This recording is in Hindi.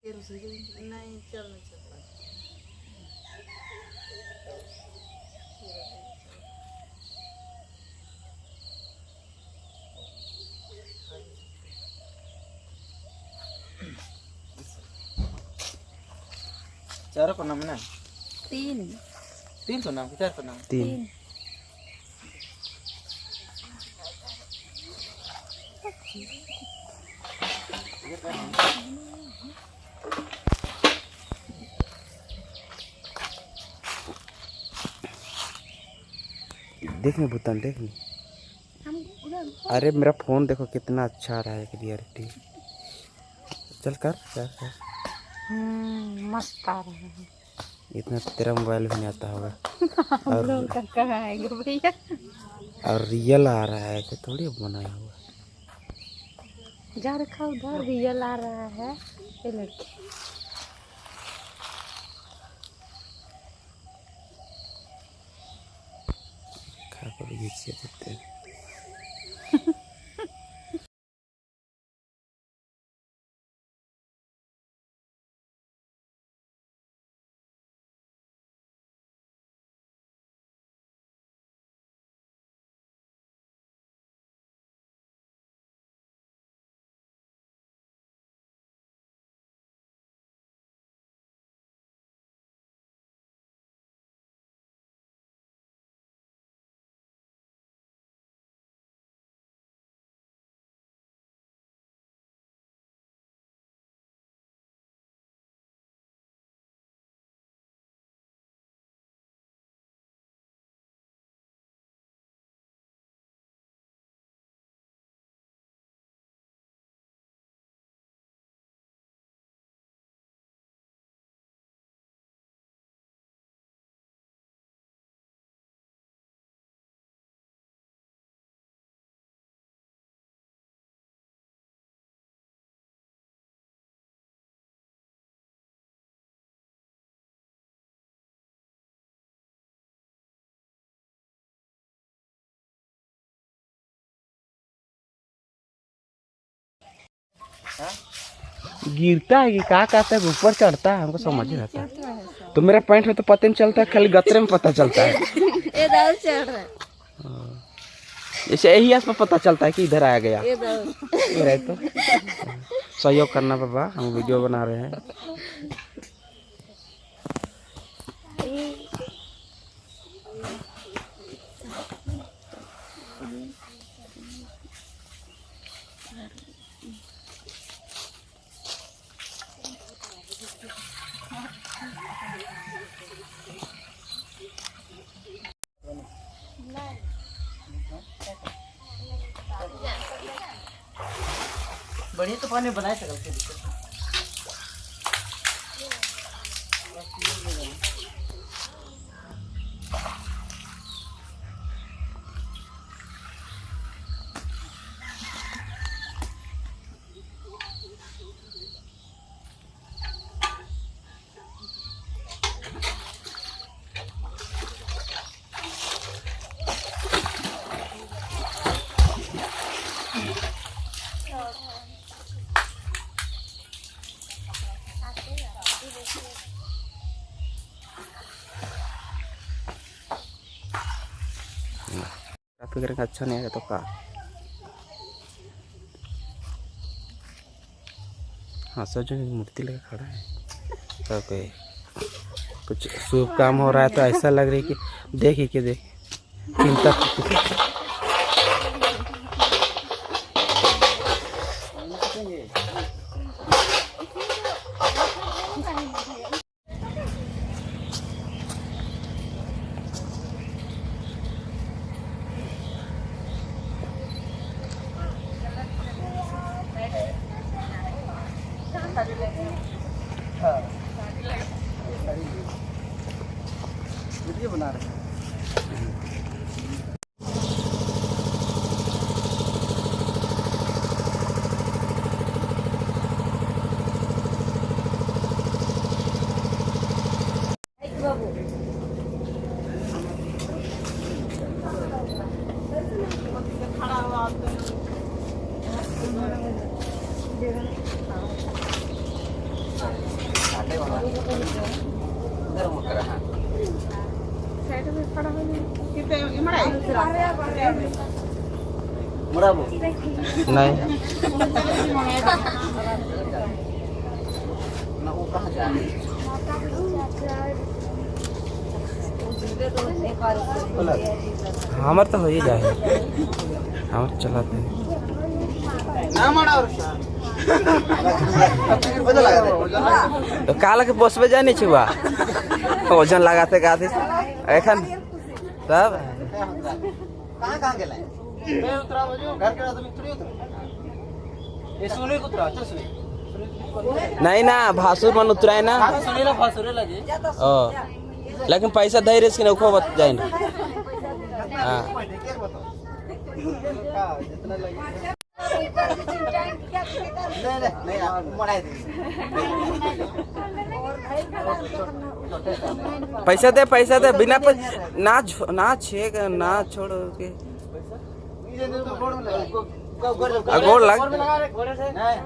नहीं चलना चलता। चार को नाम ना तीन को नाम चार को नाम तीन। देखने भूतान देखने। अरे मेरा फोन देखो कितना अच्छा आ रहा है क्लियरिटी। चल कर कर कर। मस्त आ रहा है। इतना तेरा मोबाइल भी नहीं आता होगा। हम लोग का कहाँ आएगा भैया। और रियल आ रहा है कि थोड़ी बनाया हुआ। जा रखा उधर रियल आ रहा है ये लड़के। खा कर घींच देते हैं। गिरता है कि क्या कहता है ऊपर चढ़ता है हमको समझ नहीं आता। तो मेरा पैंट में तो पता नहीं चलता है, खाली गतरे में पता चलता है। ये दाल चढ़ रहा है। जैसे यही आसपास पता चलता है कि इधर आ गया। ये रहे तो सहयोग करना बाबा, हम वीडियो बना रहे हैं। बढ़िया तो पानी बनाए सकते हैं। फिर अच्छा नहीं आएगा तो का। हाँ सर जो मूर्ति लगा खड़ा है तो कोई कुछ शुभ काम हो रहा है तो ऐसा लग रहा है कि देखिए कि देख चिंता। वीडियो बना रहे हैं। इधर मुड़ कर हाँ साइड में खड़ा हो मुड़ा वो नहीं ना वो कहाँ जा रही है हमार तो हो ही जाए हमार चलाते हैं ना मारा और बदल लगा दे तो काला के बसबे जाए नहीं छुआ वजन लगाते गाते एखन तब कहाँ गेला मैं उतरा बजो घर के आदमी थोड़ी उतरा ये सुनी को उतरा चल सुनी नहीं ना भासुर मन उतराए ना सुनी ना फासुरे लगे ओ लेकिन पैसा दे रहे इसके नौखो बत जाए हाँ जितना लगे नहीं मराई पैसा दे बिना ना छेक ना छोड़ के गोड़ लग नहीं